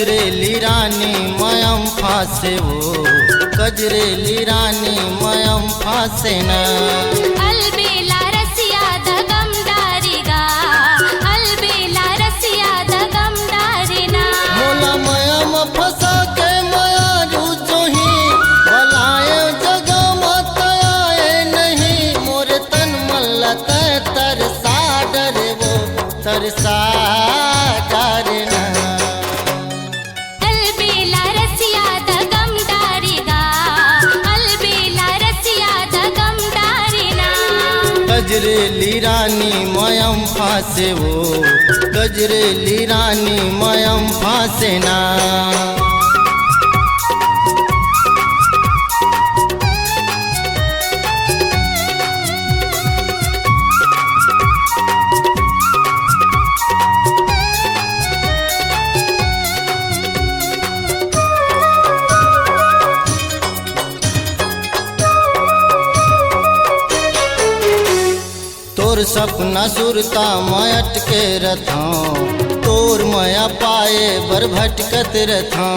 कजरेली रानी मयम फासे वो, कजरेली रानी मयम फासे ना। अलबेला रसिया दगम डारिगा, अलबेला रसिया दगम डारिना। मोला मयम फसा के मया रूजोही, भलाए जगह मत आए नहीं। मोरे तन मल्ला तय तरसा डरे वो, तरसा डरना। अलबेला रसिया दगम डारिगा, अलबेला रसिया दगम डारिना। कजरेली रानी मयम फासे वो, कजरेली रानी मयम फासे ना। तोर सपना सुरता मयट के रथां, तोर मया पाए बर भटकत रथां।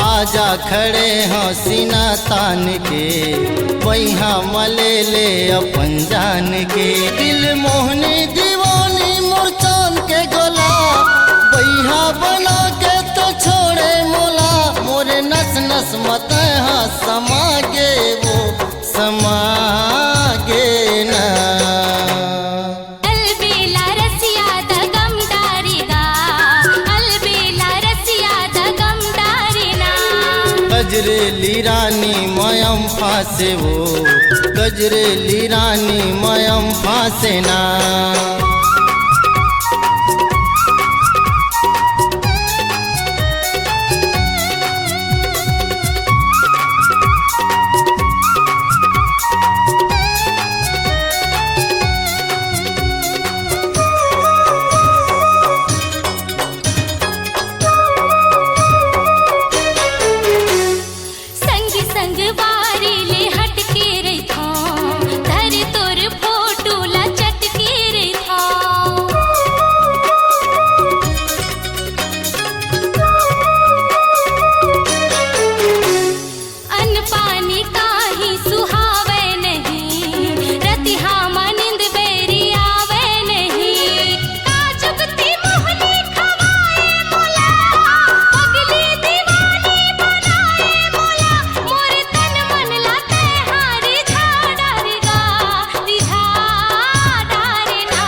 आजा खड़े हाँ सीना तान के, वहाँ मले ले अपन जान के। दिल मोहनी दीवानी मुरचान के गोला, वहाँ बना के तो छोड़े मोला। मोरे नस नस मत हाँ समागे वो, समागे ना। अलबेला रसिया दगम डारिगा, अलबेला रसिया दगम डारिना। कजरेली रानी मयम फासे वो, कजरेली रानी मयम फासे ना। संग बारी ले हट के रही था, धर तोर फोटो ला चट के रही था। अन पानी का ही सुहावे नहीं, रतिहा मानिंद बेरी आवे नहीं। काजुगती मोहनी खवाए मोला, पगली दीवानी बनाए मोला। मोरे तन मन लाते हारी झाड़ारिगा, रिझा डारिना।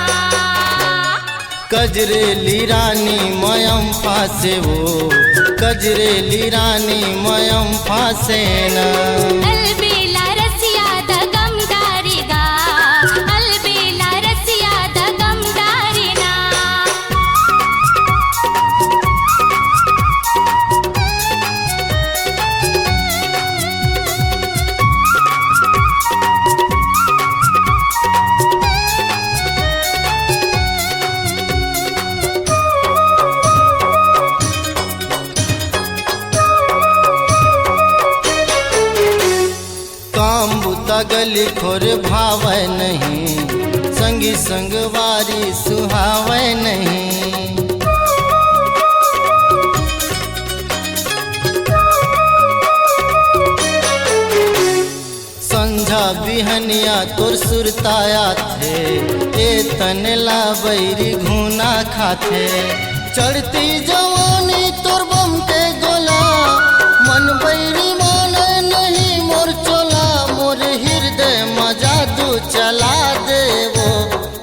कजरेली रानी मयम फासे वो, कजरेली रानी मयम फासे ना। अलबेला रसिया दगम डारिगा, अलबेला रसिया दगम डारिना। काम बुता गली खोर भावे नहीं, संगी संगवारी सुहावे नहीं। संझा बिहनिया तोर सुरताया थे, ए तनला बैरी घूना खाथे। चढ़ती जवानी तोर बम के गोला, मन बैरी माने नहीं मोर चोला। मोर हृदय मजा दू चला दे वो,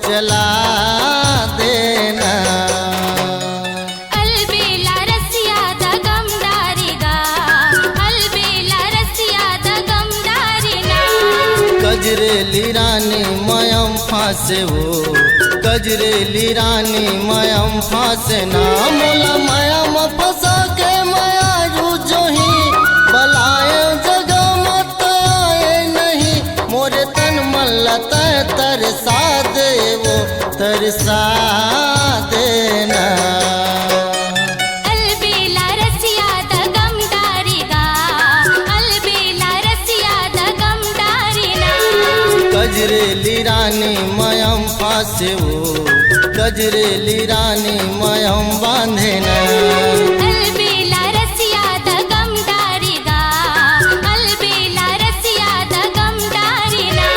चला देना। अलबेला रसिया दगम डारिगा, अलबेला रसिया दगम डारिना। कजरेली रानी मयम फासे वो, कजरेली रानी मयम फासे ना। मोला मयम फसा के मया रूजोही, बलाए जगह मत आए नहीं। मोरे तन मल्ला तय तरसा दे वो, तरसा देना। अलबेला रसिया दगम डारिगा, अलबेला रसिया दगम डारिना। कजरेली रानी मयम फासे वो गजरेली रानी मयम बांधे ना अलबेला रसिया द गम डारेगा अलबेला रसिया द गम डारेना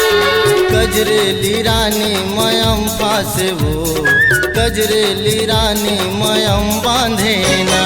गजरेली रानी मयम फासे वो गजरेली रानी मयम बांधे ना।